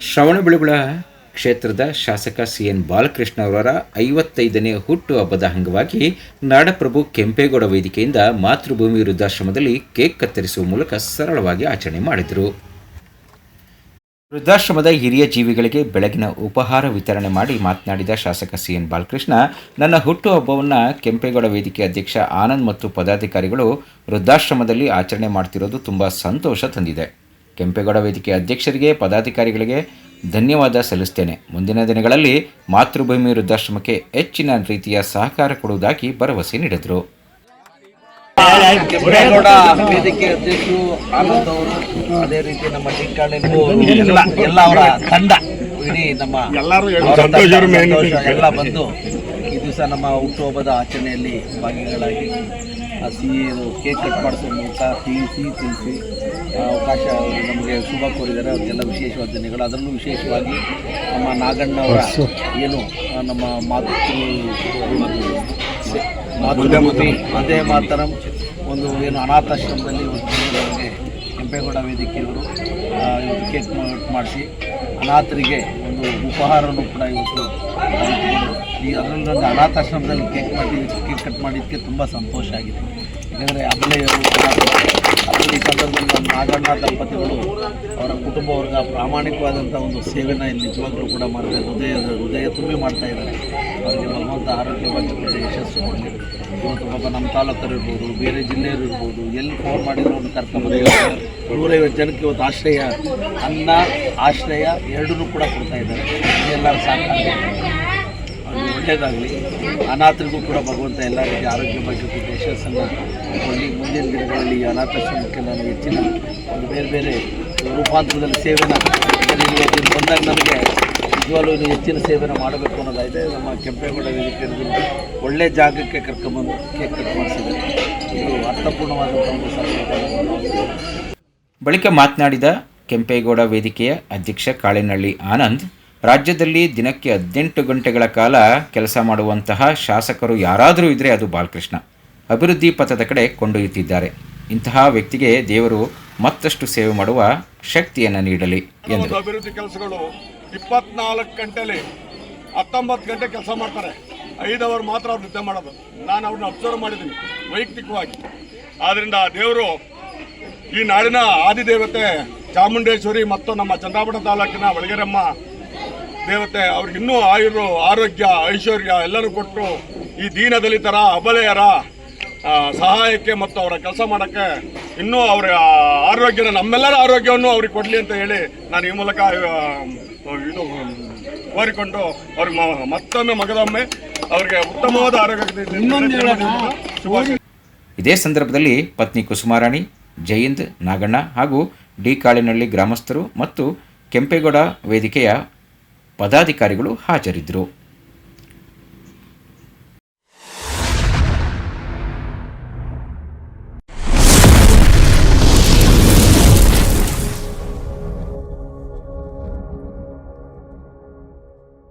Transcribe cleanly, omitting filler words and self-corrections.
ಶ್ರವಣಬೆಳಗೊಳ ಕ್ಷೇತ್ರದ ಶಾಸಕ ಸಿಎನ್ ಬಾಲಕೃಷ್ಣ ಅವರ 55ನೇ ಹುಟ್ಟುಹಬ್ಬದ ಅಂಗವಾಗಿ ನಾಡಪ್ರಭು ಕೆಂಪೇಗೌಡ ವೇದಿಕೆಯಿಂದ ಮಾತೃಭೂಮಿ ವೃದ್ಧಾಶ್ರಮದಲ್ಲಿ ಕೇಕ್ ಕತ್ತರಿಸುವ ಮೂಲಕ ಸರಳವಾಗಿ ಆಚರಣೆ ಮಾಡಿದರು. ವೃದ್ಧಾಶ್ರಮದ ಹಿರಿಯ ಜೀವಿಗಳಿಗೆ ಬೆಳಗಿನ ಉಪಹಾರ ವಿತರಣೆ ಮಾಡಿ ಮಾತನಾಡಿದ ಶಾಸಕ ಸಿಎನ್ ಬಾಲಕೃಷ್ಣ, ನನ್ನ ಹುಟ್ಟುಹಬ್ಬವನ್ನು ಕೆಂಪೇಗೌಡ ವೇದಿಕೆ ಅಧ್ಯಕ್ಷ ಆನಂದ್ ಮತ್ತು ಪದಾಧಿಕಾರಿಗಳು ವೃದ್ಧಾಶ್ರಮದಲ್ಲಿ ಆಚರಣೆ ಮಾಡ್ತಿರೋದು ತುಂಬ ಸಂತೋಷ ತಂದಿದೆ. ಕೆಂಪೇಗೌಡ ವೇದಿಕೆ ಅಧ್ಯಕ್ಷರಿಗೆ, ಪದಾಧಿಕಾರಿಗಳಿಗೆ ಧನ್ಯವಾದ ಸಲ್ಲಿಸುತ್ತೇನೆ. ಮುಂದಿನ ದಿನಗಳಲ್ಲಿ ಮಾತೃಭೂಮಿ ವೃದ್ಧಾಶ್ರಮಕ್ಕೆ ಹೆಚ್ಚಿನ ರೀತಿಯ ಸಹಕಾರ ಕೊಡುವುದಾಗಿ ಭರವಸೆ ನೀಡಿದರು. ಕೆಂಪೇಗೌಡ ವೇದಿಕೆ ಅಧ್ಯಕ್ಷರು ಆನಂದ್ ಅವರು, ಅದೇ ರೀತಿ ನಮ್ಮ ಟಿಕ್ಕಾಳೆಗೂ ಎಲ್ಲ ಅವರ ತಂಡ, ಇಡೀ ನಮ್ಮ ಎಲ್ಲ ಬಂದು ಈ ದಿವಸ ನಮ್ಮ ಹುಟ್ಟುಹಬ್ಬದ ಆಚರಣೆಯಲ್ಲಿ ಭಾಗಿಗಳಾಗಿ ಸಿಹಿ ಕೇಕ್ ಕಟ್ ಮಾಡಿಸೋ ಮೂಲಕ ಸಿಹಿ ತಿನ್ನಿಸಿ ಅವಕಾಶ ನಮಗೆ ಶುಭ ಕೋರಿದ್ದಾರೆ. ಅವ್ರಿಗೆಲ್ಲ ವಿಶೇಷವಾದ ದಿನಗಳು. ಅದರಲ್ಲೂ ವಿಶೇಷವಾಗಿ ನಮ್ಮ ನಾಗಣ್ಣ ಅವರ ಏನು ನಮ್ಮ ಮಾತೃಭೂಮಿ ವಂದೇ ಮಾತರಂ ಒಂದು ಏನು ಅನಾಥಾಶ್ರಮದಲ್ಲಿ ನಮಗೆ ಕೆಂಪೇಗೌಡ ವೇದಿಕೆಯವರು ಇವತ್ತು ಕೇಕ್ ಮಾಡಿಸಿ ಅನಾಥರಿಗೆ ಒಂದು ಉಪಹಾರವನ್ನು ಕೂಡ ಇವತ್ತು ಅದರಲ್ಲಿ ಒಂದು ಅನಾಥಾಶ್ರಮದಲ್ಲಿ ಕೇಕ್ ಕಟ್ ಮಾಡಿದ್ದಕ್ಕೆ ತುಂಬ ಸಂತೋಷ ಆಗಿದೆ. ಯಾಕಂದರೆ ಅಬಲೆಯರು ಅದರಲ್ಲಿ ಈ ಸಂದರ್ಭದಲ್ಲಿ ನಾಗಣ್ಣ ದಂಪತಿಗಳು ಅವರ ಕುಟುಂಬ ವರ್ಗ ಪ್ರಾಮಾಣಿಕವಾದಂಥ ಒಂದು ಸೇವೆನ ಇಲ್ಲಿ ನಿಜವಾಗ್ಲೂ ಕೂಡ ಮಾಡ್ತಾರೆ. ಹೃದಯ ತುಂಬಿ ಮಾಡ್ತಾ ಇದ್ದಾರೆ. ಅವರಿಗೆ ಭಗವಂತ ಆರೋಗ್ಯವಾಗಿ ಯಶಸ್ಸು ಕೊಡಲಿ. ಇವತ್ತು ಪಾಪ ನಮ್ಮ ತಾಲೂಕರು ಇರ್ಬೋದು, ಬೇರೆ ಜಿಲ್ಲೆಯರು ಇರ್ಬೋದು, ಎಲ್ಲಿ ಫೋನ್ ಮಾಡಿದ್ರು ಒಂದು ಕರ್ಕೊಂಡ್ಬಂದು 150 ಜನಕ್ಕೆ ಇವತ್ತು ಅನ್ನ ಆಶ್ರಯ ಎರಡೂ ಕೂಡ ಕೊಡ್ತಾ ಇದ್ದಾರೆ. ಎಲ್ಲರೂ ಸಾಕಾಗಿ ಒಳ್ಳೆಯದಾಗಲಿ. ಅನಾಥರಿಗೂ ಕೂಡ ಭಗವಂತ ಎಲ್ಲ ರೀತಿ ಆರೋಗ್ಯ ಬಗ್ಗೆ ಯಶಸ್ಸನ್ನು ಕೊಡಲಿ. ಮುಂದಿನ ದಿನಗಳಲ್ಲಿ ಈ ಅನಾಥಾಶ್ರಮಕ್ಕೆ ನಾನು ಹೆಚ್ಚಿನ ಒಂದು ಬೇರೆ ಬೇರೆ ರೂಪಾಂತರದಲ್ಲಿ ಸೇವೆನ ಬಂದಾಗ ನನಗೆ ನಿಜವಾಗ್ಲೂ ಹೆಚ್ಚಿನ ಸೇವೆನ ಮಾಡಬೇಕು ಅನ್ನೋದಾಗಿದೆ. ನಮ್ಮ ಕೆಂಪೇಗೌಡ ವೇದಿಕೆ ಒಳ್ಳೆಯ ಜಾಗಕ್ಕೆ ಕರ್ಕೊಂಬಂದು ಕೇಕ್ ಕಟ್ ಮಾಡಿಸಿದ್ದಾರೆ. ಇದು ಅರ್ಥಪೂರ್ಣವಾದಂಥ ಒಂದು ಸಂದರ್ಭ. ಬಳಿಕ ಮಾತನಾಡಿದ ಕೆಂಪೇಗೌಡ ವೇದಿಕೆಯ ಅಧ್ಯಕ್ಷ ಕಾಳೇನಹಳ್ಳಿ ಆನಂದ್, ರಾಜ್ಯದಲ್ಲಿ ದಿನಕ್ಕೆ 18 ಗಂಟೆಗಳ ಕಾಲ ಕೆಲಸ ಮಾಡುವಂತಹ ಶಾಸಕರು ಯಾರಾದರೂ ಇದ್ದರೆ ಅದು ಬಾಲಕೃಷ್ಣ. ಅಭಿವೃದ್ಧಿ ಪಥದ ಕಡೆ ಕೊಂಡೊಯ್ಯುತ್ತಿದ್ದಾರೆ. ಇಂತಹ ವ್ಯಕ್ತಿಗೆ ದೇವರು ಮತ್ತಷ್ಟು ಸೇವೆ ಮಾಡುವ ಶಕ್ತಿಯನ್ನು ನೀಡಲಿ ಎಂದರು. ಅಭಿವೃದ್ಧಿ ಕೆಲಸಗಳು 24 ಗಂಟೆಯಲ್ಲಿ 19 ಗಂಟೆ ಕೆಲಸ ಮಾಡ್ತಾರೆ. 5 ಅವರ್ ಮಾತ್ರ ಅವ್ರು ನಿದ್ದೆ ಮಾಡೋದು. ನಾನು ಅವ್ರನ್ನ ಅಬ್ಸರ್ವ್ ಮಾಡಿದ್ದೀನಿ ವೈಯಕ್ತಿಕವಾಗಿ. ಆದ್ದರಿಂದ ದೇವರು ಈ ನಾಡಿನ ಆದಿದೇವತೆ ಚಾಮುಂಡೇಶ್ವರಿ ಮತ್ತು ನಮ್ಮ ಚಂದ್ರಾಪುರ ತಾಲೂಕಿನ ಒಳಗೆರಮ್ಮ ದೇವತೆ ಅವ್ರಿಗಿನ್ನೂ ಆರೋಗ್ಯ ಐಶ್ವರ್ಯ ಎಲ್ಲರೂ ಕೊಟ್ಟು ಈ ದೀನ ದಲಿತರ ಅಬಲೆಯರ ಸಹಾಯಕ್ಕೆ ಮತ್ತು ಅವರ ಕೆಲಸ ಮಾಡೋಕ್ಕೆ ಇನ್ನೂ ಅವರ ಆರೋಗ್ಯನ, ನಮ್ಮೆಲ್ಲರ ಆರೋಗ್ಯವನ್ನು ಅವ್ರಿಗೆ ಕೊಡಲಿ ಅಂತ ಹೇಳಿ ನಾನು ಈ ಮೂಲಕ ಇದು ಕೋರಿಕೊಂಡು ಅವ್ರಿಗೆ ಮತ್ತೊಮ್ಮೆ ಮಗದೊಮ್ಮೆ ಅವರಿಗೆ ಉತ್ತಮವಾದ ಆರೋಗ್ಯ. ಇದೇ ಸಂದರ್ಭದಲ್ಲಿ ಪತ್ನಿ ಕುಸುಮಾರಾಣಿ, ಜಯಂತ್, ನಾಗಣ್ಣ ಹಾಗೂ ಡಿ ಕಾಳೇನಹಳ್ಳಿ ಗ್ರಾಮಸ್ಥರು ಮತ್ತು ಕೆಂಪೇಗೌಡ ವೇದಿಕೆಯ ಪದಾಧಿಕಾರಿಗಳು ಹಾಜರಿದ್ದರು.